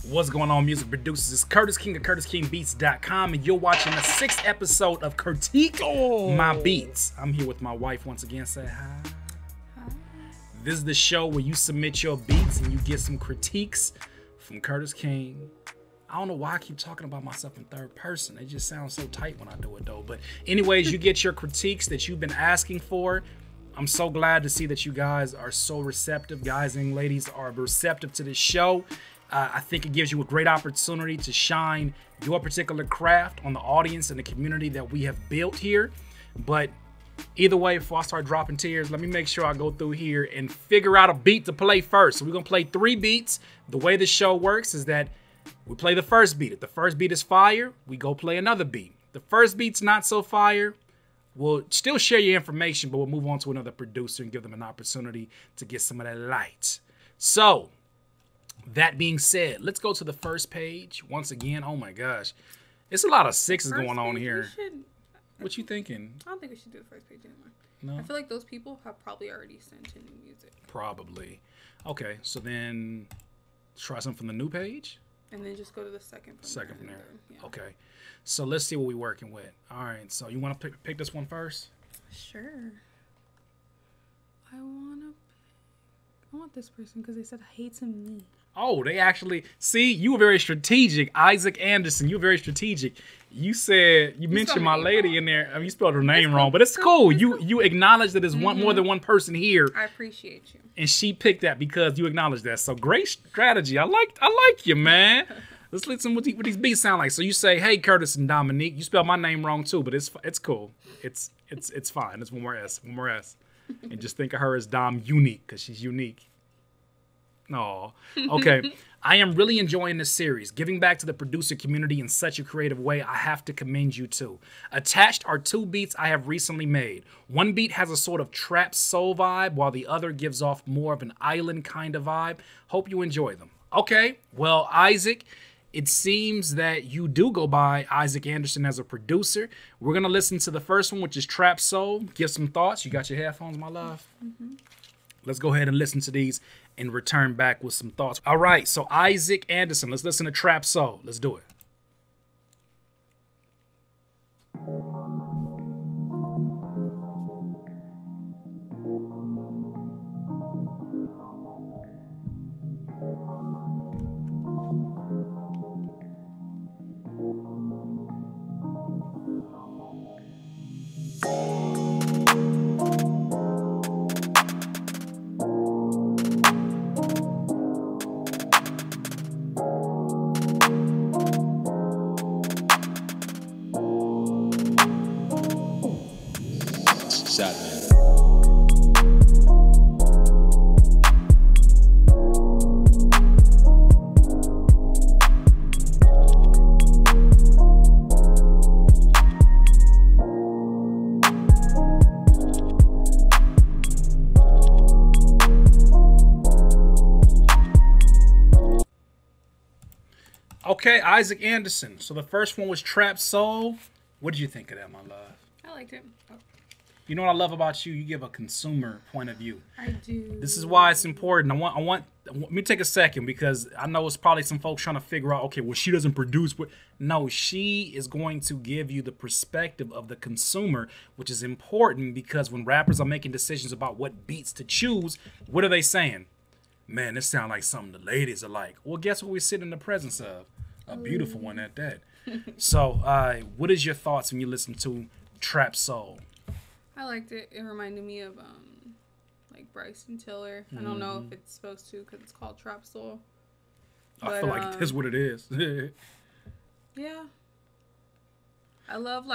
What's going on, music producers? It's Curtis King of CurtisKingBeats.com, and you're watching the 6th episode of CURTiQUE My Beats. I'm here with my wife once again. Say hi. Hi. This is the show where you submit your beats and you get some critiques from Curtis King. I don't know why I keep talking about myself in third person. It just sounds so tight when I do it though. But anyways, you get your critiques that you've been asking for. I'm so glad to see that you guys are so receptive. Guys and ladies are receptive to this show. I think it gives you a great opportunity to shine your particular craft on the audience and the community that we have built here. But either way, before I start dropping tears, let me make sure I go through here and figure out a beat to play first. So we're going to play 3 beats. The way the show works is that we play the first beat. If the first beat is fire, we go play another beat. The first beat's not so fire, we'll still share your information, but we'll move on to another producer and give them an opportunity to get some of that light. So that being said, let's go to the first page once again. Oh my gosh, it's a lot of sixes going on here. What you thinking? I don't think we should do the first page anymore. No, I feel like those people have probably already sent in new music. Probably. Okay, so then let's try something from the new page. And then just go to the second from there. Yeah. Okay, so let's see what we're working with. All right, so you want to pick this one first? Sure. I want this person because they said hates me. Oh, they actually, see, you were very strategic. Isaac Anderson, you were very strategic. You said, you mentioned my lady wrong in there. I mean, you spelled her name wrong, but it's cool. You acknowledge that there's more than one person here. I appreciate you. And she picked that because you acknowledged that. So great strategy. I like you, man. Let's listen what these beats sound like. So you say, hey, Curtis and Dominique. You spelled my name wrong too, but it's cool. It's fine. It's one more S. And just think of her as Dom Unique because she's unique. Oh, okay. I am really enjoying this series. Giving back to the producer community in such a creative way, I have to commend you too. Attached are 2 beats I have recently made. One beat has a sort of trap soul vibe, while the other gives off more of an island kind of vibe. Hope you enjoy them. Okay, well, Isaac, it seems that you do go by Isaac Anderson as a producer. We're going to listen to the first one, which is Trap Soul. Give some thoughts. You got your headphones, my love? Let's go ahead and listen to these and return back with some thoughts. All right, so Isaac Anderson, let's listen to Trap Soul. Let's do it. Okay, Isaac Anderson. So the first one was Trap Soul. What did you think of that, my love? I liked it. Oh. You know what I love about you? You give a consumer point of view. I do. This is why it's important. Let me take a second because I know it's probably some folks trying to figure out, okay, well, she doesn't produce. But no, she is going to give you the perspective of the consumer, which is important because when rappers are making decisions about what beats to choose, what are they saying? Man, this sounds like something the ladies are like. Well, guess what we sit in the presence of? A beautiful one at that. So, what is your thoughts when you listen to Trap Soul? I liked it. It reminded me of like Bryson Tiller. I don't know if it's supposed to because it's called Trap Soul. But, I feel like that's what it is. Yeah. I love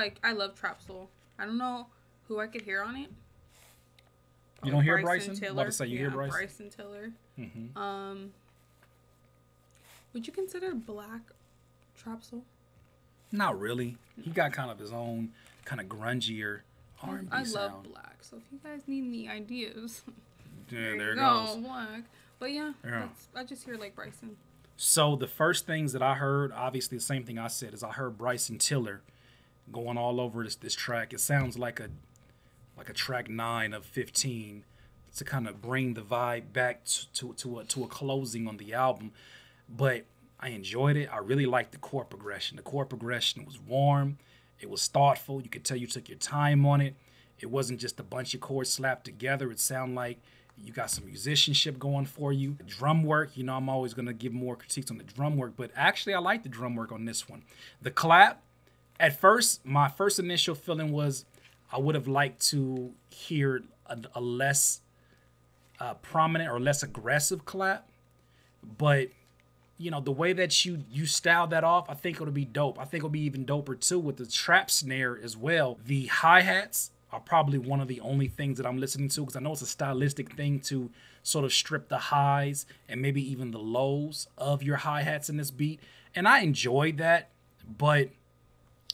Trap Soul. I don't know who I could hear on it. You don't hear Bryson? I'm about to say you hear Bryson. Bryson Tiller. Would you consider Black Trap Soul? Not really. He got kind of his own kind of grungier R&B I sound. love Black, so if you guys need any ideas, yeah, there it goes. Black. But yeah. I just hear like Bryson. So the first things that I heard, obviously the same thing I said, is I heard Bryson Tiller going all over this track. It sounds like a track 9 of 15 to kind of bring the vibe back to a closing on the album. But I enjoyed it. I really liked the chord progression. The chord progression was warm. It was thoughtful. You could tell you took your time on it. It wasn't just a bunch of chords slapped together. It sounded like you got some musicianship going for you. The drum work, you know, I'm always going to give more critiques on the drum work, but actually I like the drum work on this one. The clap, at first, my first initial feeling was I would have liked to hear a less prominent or less aggressive clap, but you know, the way that you style that off, I think it'll be dope. I think it'll be even doper too with the trap snare as well. The hi-hats are probably one of the only things that I'm listening to, because I know it's a stylistic thing to sort of strip the highs and maybe even the lows of your hi-hats in this beat. And I enjoyed that, but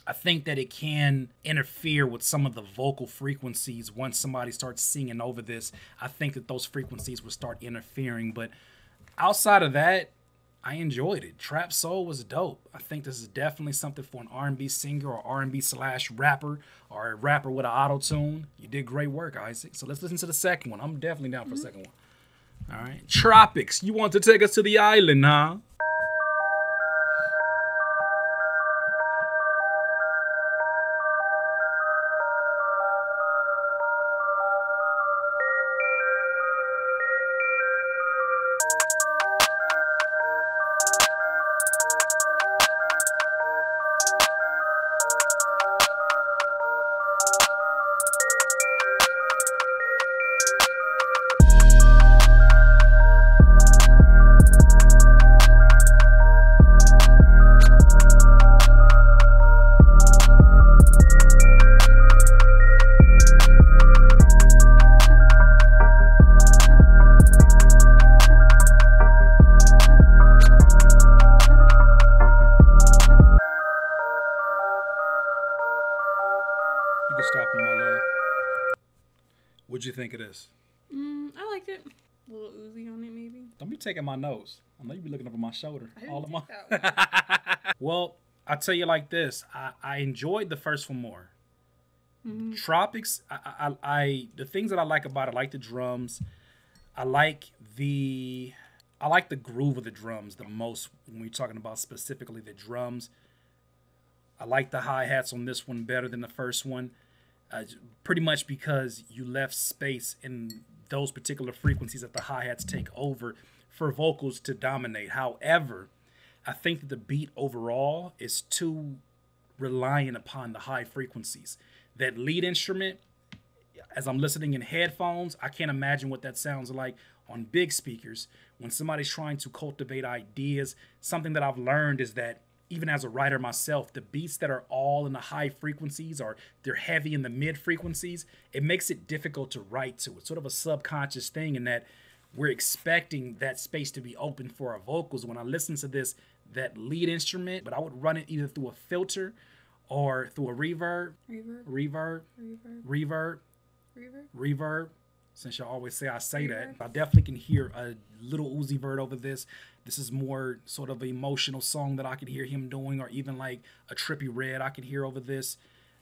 I think that it can interfere with some of the vocal frequencies once somebody starts singing over this. I think that those frequencies will start interfering, but outside of that, I enjoyed it. Trap Soul was dope. I think this is definitely something for an R&B singer or R&B/rapper or a rapper with an auto-tune. You did great work, Isaac. So let's listen to the second one. I'm definitely down for the second one. All right. Tropics. You want to take us to the island, huh? You can stop him, my love. What'd you think of this? I liked it. A little oozy on it, maybe. Don't be taking my nose. I know you be looking over my shoulder. I didn't All of my. take that one. Well, I'll tell you like this. I enjoyed the first one more. Tropics. The things that I like about it, I like the drums. I like the groove of the drums the most when we're talking about specifically the drums. I like the hi-hats on this one better than the first one, pretty much because you left space in those particular frequencies that the hi-hats take over for vocals to dominate. However, I think that the beat overall is too reliant upon the high frequencies. That lead instrument, as I'm listening in headphones, I can't imagine what that sounds like on big speakers. When somebody's trying to cultivate ideas, something that I've learned is that even as a writer myself, the beats that are all in the high frequencies or they're heavy in the mid frequencies, it makes it difficult to write to. It's sort of a subconscious thing in that we're expecting that space to be open for our vocals. When I listen to this, that lead instrument, but I would run it either through a filter or through a reverb. Reverb. Since y'all always say I say that, I definitely can hear a little Uzi Vert over this. This is more sort of an emotional song that I could hear him doing, or even like a Trippie Redd I could hear over this.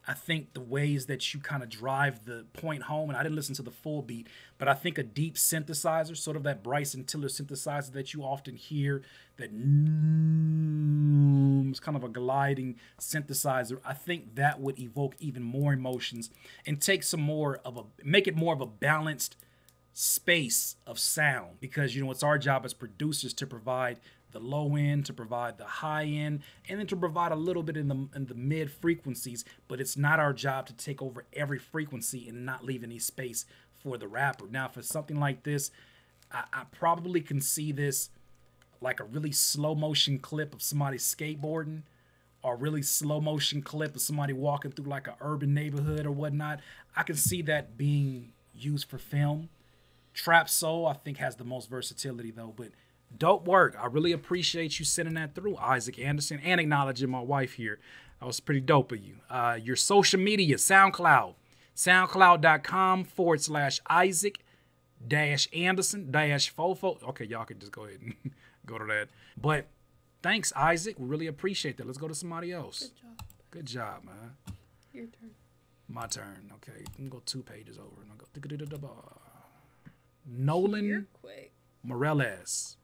I think the ways that you kind of drive the point home, and I didn't listen to the full beat, but I think a deep synthesizer, sort of that Bryson Tiller synthesizer that you often hear, that it's kind of a gliding synthesizer. I think that would evoke even more emotions and take some more of a, make it more of a balanced space of sound, because, you know, it's our job as producers to provide the low end, to provide the high end, and then to provide a little bit in the mid frequencies. But it's not our job to take over every frequency and not leave any space for the rapper. Now, for something like this, I probably can see this like a really slow motion clip of somebody skateboarding, or a really slow motion clip of somebody walking through like an urban neighborhood or whatnot. I can see that being used for film. Trap Soul, I think, has the most versatility though, but dope work. I really appreciate you sending that through, Isaac Anderson, and acknowledging my wife here. That was pretty dope of you. Your social media, SoundCloud, soundcloud.com/Isaac-Anderson-Fofo. Okay, y'all can just go ahead and go to that. But thanks, Isaac. We really appreciate that. Let's go to somebody else. Good job. Good job, man. Your turn. My turn. Okay, you can go 2 pages over. And I'll go. Nolan CURTiQUE. Morales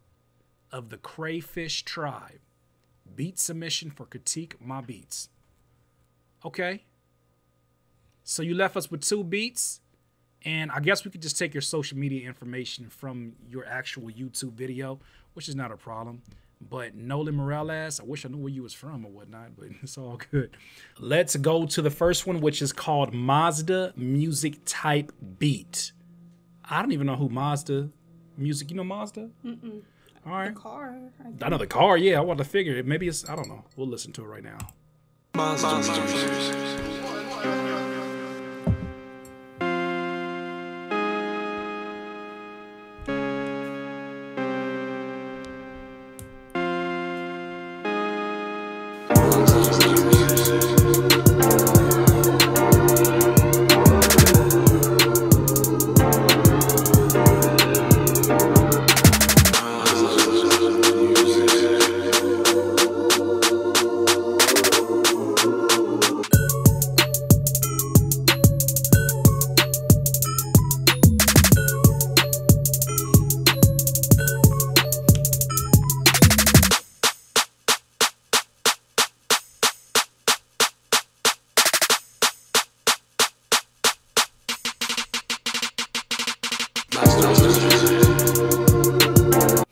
of the Crayfish Tribe. Beat submission for Critique My Beats. Okay. So you left us with 2 beats. And I guess we could just take your social media information from your actual YouTube video, which is not a problem. But Nolan Morales, I wish I knew where you was from or whatnot, but it's all good. Let's go to the first one, which is called Mazda Music Type Beat. I don't even know who Mazda Music. You know Mazda? Mm-mm. All right. The car. I know the car, yeah. I want to figure it. Maybe it's, I don't know. We'll listen to it right now. Monsters.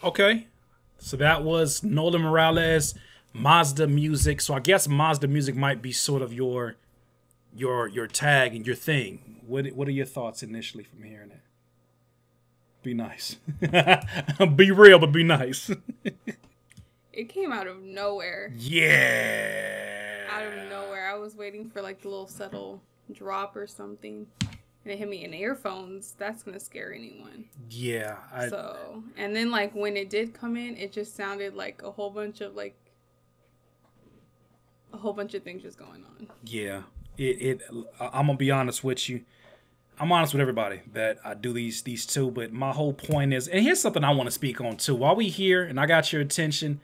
Okay, so that was Nolan Morales, Mazda Music. So I guess Mazda Music might be sort of your tag and your thing. What are your thoughts initially from hearing it? Be nice. Be real, but be nice. It came out of nowhere. Yeah. Out of nowhere. I was waiting for like the little subtle drop or something. And it hit me in earphones. That's going to scare anyone. Yeah. And then like when it did come in, it just sounded like a whole bunch of things just going on. Yeah. I'm going to be honest with you. I'm honest with everybody that I do these two, but my whole point is, and here's something I want to speak on too. While we here and I got your attention,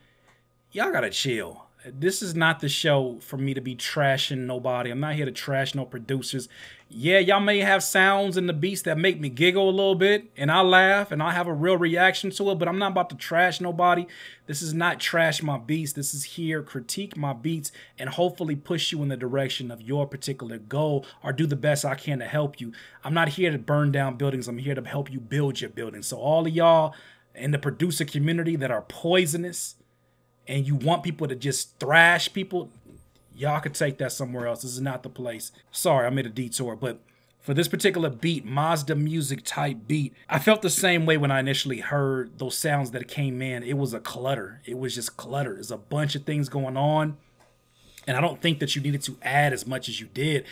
y'all got to chill. This is not the show for me to be trashing nobody. I'm not here to trash no producers. Yeah, y'all may have sounds in the beats that make me giggle a little bit, and I laugh, and I have a real reaction to it, but I'm not about to trash nobody. This is not trash my beats. This is here, critique my beats, and hopefully push you in the direction of your particular goal or do the best I can to help you. I'm not here to burn down buildings. I'm here to help you build your building. So all of y'all in the producer community that are poisonous, and you want people to just thrash people, y'all could take that somewhere else. This is not the place. Sorry, I made a detour, but for this particular beat, Mazda Music type beat, I felt the same way when I initially heard those sounds that came in. It was a clutter. It was just clutter. There's a bunch of things going on, and I don't think that you needed to add as much as you did.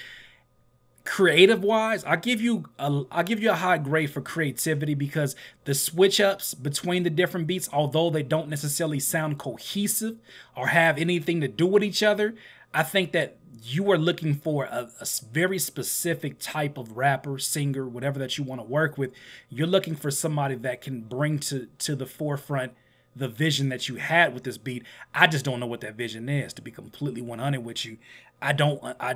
Creative wise, I'll give you a high grade for creativity because the switch ups between the different beats, although they don't necessarily sound cohesive or have anything to do with each other, I think that you are looking for a very specific type of rapper, singer, whatever that you want to work with. You're looking for somebody that can bring to the forefront the vision that you had with this beat. I just don't know what that vision is, to be completely 100 with you. I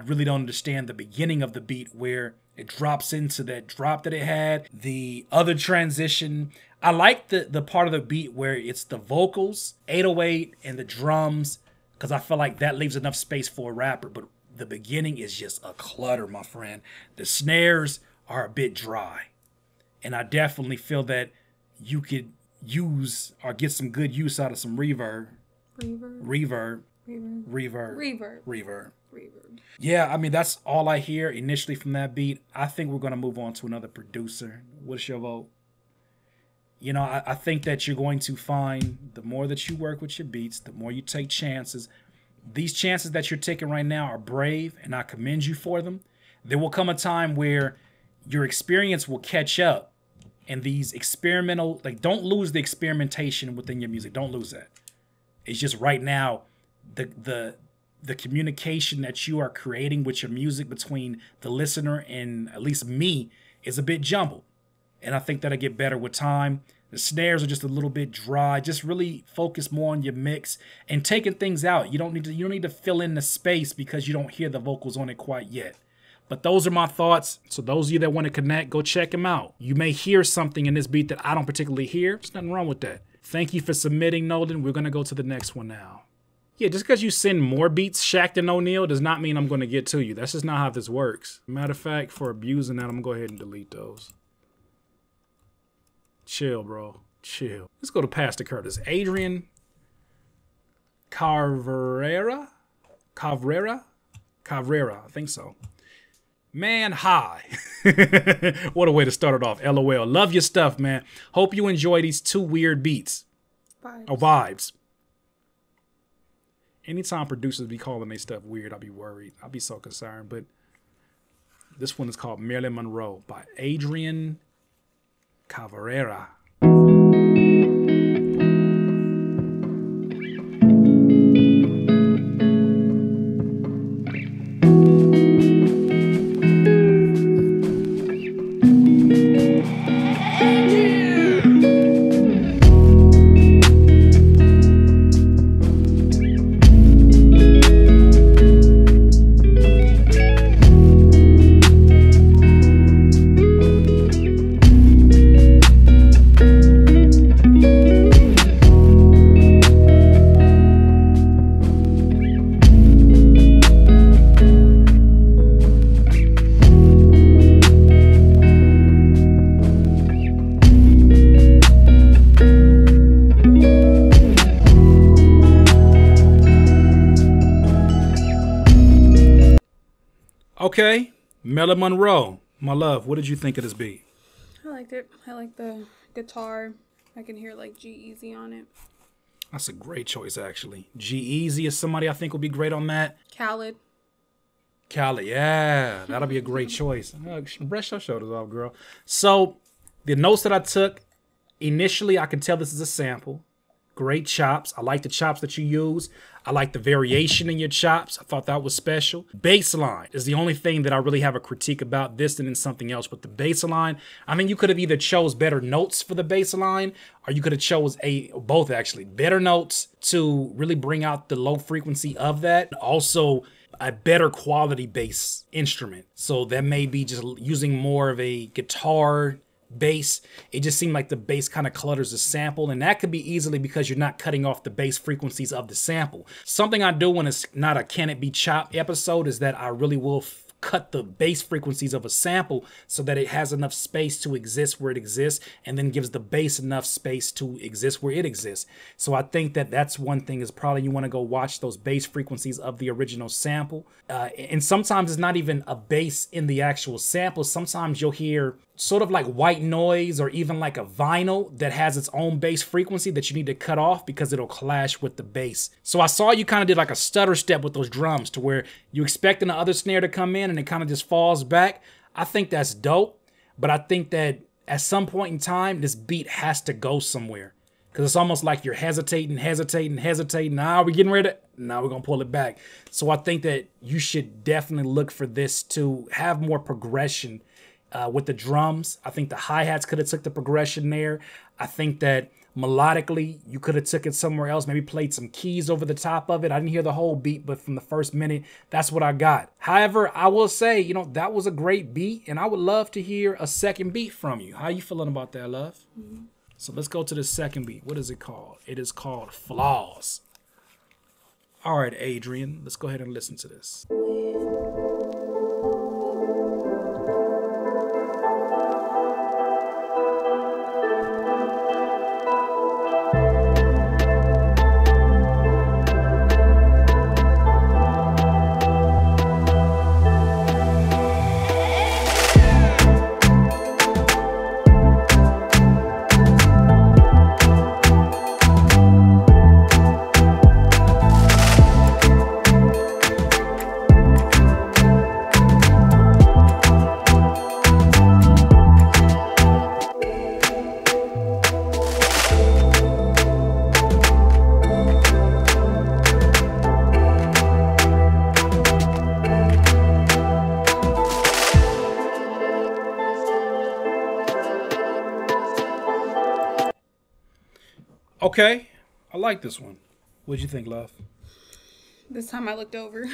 really don't understand the beginning of the beat where it drops into that drop that it had. The other transition, I like the part of the beat where it's the vocals, 808, and the drums, because I feel like that leaves enough space for a rapper. But the beginning is just a clutter, my friend. The snares are a bit dry. And I definitely feel that you could use or get some good use out of some reverb. Yeah, I mean, that's all I hear initially from that beat. I think we're going to move on to another producer. What's your vote? You know, I think that you're going to find the more that you work with your beats, the more you take chances. These chances that you're taking right now are brave, and I commend you for them. There will come a time where your experience will catch up, and these experimental, like, don't lose the experimentation within your music. Don't lose that. It's just right now, the communication that you are creating with your music between the listener and at least me is a bit jumbled. And I think that'll get better with time. The snares are just a little bit dry. Just really focus more on your mix and taking things out. You don't need to fill in the space because you don't hear the vocals on it quite yet. But those are my thoughts. So those of you that want to connect, go check them out. You may hear something in this beat that I don't particularly hear. There's nothing wrong with that. Thank you for submitting, Nolan. We're going to go to the next one now. Yeah, just because you send more beats, Shaq than O'Neal, does not mean I'm going to get to you. That's just not how this works. Matter of fact, for abusing that, I'm going to go ahead and delete those. Chill, bro. Chill. Let's go to Pastor Curtis. Adrian Cabrera? Cabrera, I think so. Man, hi. What a way to start it off. LOL. Love your stuff, man. Hope you enjoy these 2 weird beats. Vibes. Anytime producers be calling their stuff weird, I'll be worried. I'll be so concerned. But this one is called Marilyn Monroe by Adrian Cabrera. Okay, Marilyn Monroe, my love, what did you think of this beat? I liked it. I like the guitar. I can hear like G-Eazy on it. That's a great choice, actually. G-Eazy is somebody I think will be great on that. Khaled, yeah, that'll be a great choice. Brush your shoulders off, girl. So, the notes that I took, initially I can tell this is a sample. Great chops. I like the chops that you use. I like the variation in your chops. I thought that was special. Bass line is the only thing that I really have a critique about this than in something else. But the bass line, I mean, you could have either chose better notes for the bass line, or you could have chose both actually. Better notes to really bring out the low frequency of that. Also, a better quality bass instrument. So that may be just using more of a guitar bass. It just seemed like the bass kind of clutters the sample, and that could be easily because you're not cutting off the bass frequencies of the sample. Something I do when it's not a Can It Be Chopped episode is that I really will cut the bass frequencies of a sample so that it has enough space to exist where it exists, and then gives the bass enough space to exist where it exists. So I think that that's one thing, is probably you want to go watch those bass frequencies of the original sample. And sometimes it's not even a bass in the actual sample. Sometimes you'll hear sort of like white noise, or even like a vinyl that has its own bass frequency that you need to cut off because it'll clash with the bass. So I saw you kind of did like a stutter step with those drums, to where you expecting the other snare to come in and it kind of just falls back. I think that's dope, but I think that at some point in time, this beat has to go somewhere, because it's almost like you're hesitating. Now we're getting ready. Now we're going to pull it back. So I think that you should definitely look for this to have more progression with the drums. I think the hi-hats could have took the progression there. I think that melodically, you could have took it somewhere else, maybe played some keys over the top of it. I didn't hear the whole beat, but from the first minute, that's what I got. However, I will say, you know, that was a great beat, and I would love to hear a second beat from you. How you feeling about that, love? Mm-hmm. So let's go to the second beat. What is it called? It is called Flaws. All right, Adrian, let's go ahead and listen to this. Okay, I like this one. What'd you think, love? This time I looked over,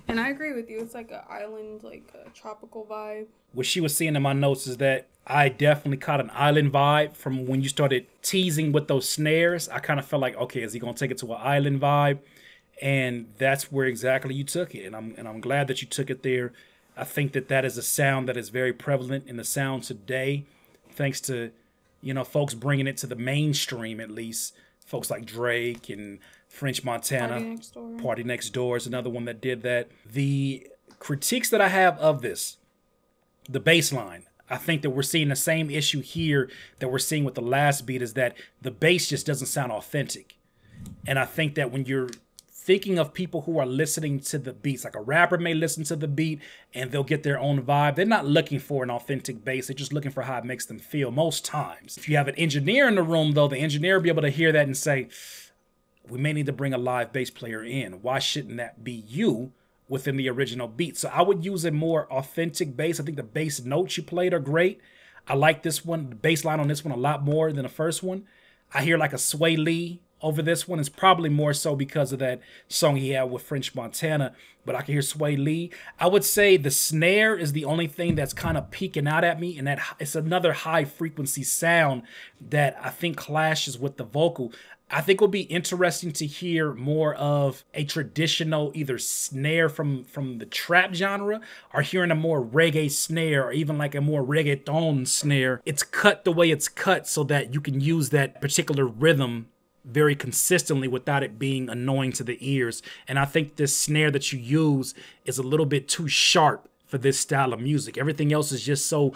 and I agree with you. It's like an island, like a tropical vibe. What she was seeing in my notes is that I definitely caught an island vibe from when you started teasing with those snares. I kind of felt like, okay, is he going to take it to an island vibe? And that's where exactly you took it. And I'm glad that you took it there. I think that is a sound that is very prevalent in the sound today, thanks to, you know, folks bringing it to the mainstream, at least. Folks like Drake and French Montana. Party Next Door is another one that did that. The critiques that I have of this, the bass line, I think that we're seeing the same issue here that we're seeing with the last beat, is that the bass just doesn't sound authentic. And I think that when you're thinking of people who are listening to the beats, like a rapper may listen to the beat and they'll get their own vibe. They're not looking for an authentic bass. They're just looking for how it makes them feel most times. If you have an engineer in the room, though, the engineer will be able to hear that and say, we may need to bring a live bass player in. Why shouldn't that be you within the original beat? So I would use a more authentic bass. I think the bass notes you played are great. I like this one, the bass line on this one a lot more than the first one. I hear like a Sway Lee over this one. Is probably more so because of that song he had with French Montana, but I can hear Sway Lee. I would say the snare is the only thing that's kind of peeking out at me, and that it's another high frequency sound that I think clashes with the vocal. I think it would be interesting to hear more of a traditional either snare from the trap genre, or hearing a more reggae snare, or even like a more reggaeton snare. It's cut the way it's cut so that you can use that particular rhythm very consistently without it being annoying to the ears. And I think this snare that you use is a little bit too sharp for this style of music. Everything else is just so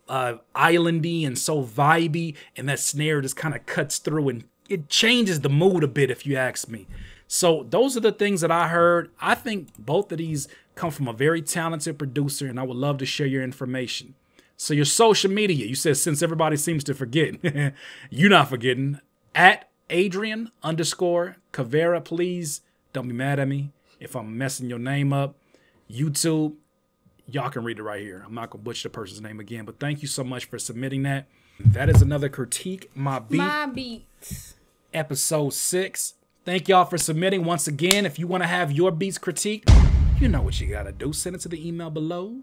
islandy and so vibey, and that snare just kind of cuts through and it changes the mood a bit, if you ask me. So those are the things that I heard. I think both of these come from a very talented producer, and I would love to share your information. So your social media, you said, since everybody seems to forget, you're not forgetting, at Adrian_Caveira. Please don't be mad at me if I'm messing your name up. YouTube, y'all can read it right here. I'm not gonna butcher the person's name again, but thank you so much for submitting that. That is another Critique My Beat. My Beats. Episode 6. Thank y'all for submitting. Once again, if you want to have your beats critiqued, you know what you gotta do. Send it to the email below,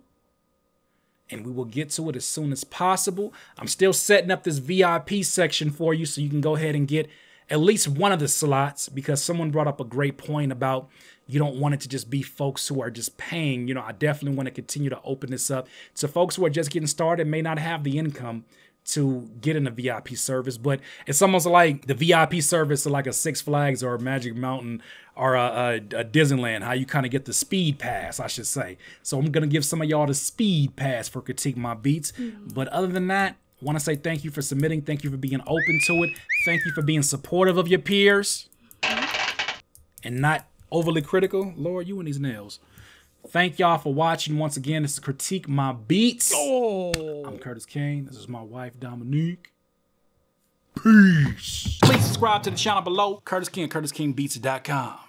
and we will get to it as soon as possible. I'm still setting up this VIP section for you, so you can go ahead and get at least one of the slots, because someone brought up a great point about you don't want it to just be folks who are just paying. You know, I definitely want to continue to open this up to folks who are just getting started, may not have the income to get in the VIP service, but it's almost like the VIP service of like a Six Flags or a Magic Mountain or a Disneyland, how you kind of get the speed pass, I should say. So I'm going to give some of y'all the speed pass for Critique My Beats. But other than that, I want to say thank you for submitting. Thank you for being open to it. Thank you for being supportive of your peers and not overly critical. Lord, you and these nails. Thank y'all for watching. Once again, this is Critique My Beats. I'm Curtis Kane. This is my wife, Dominique. Peace. Please subscribe to the channel below. Curtis King, CURTiQUE.beats.com.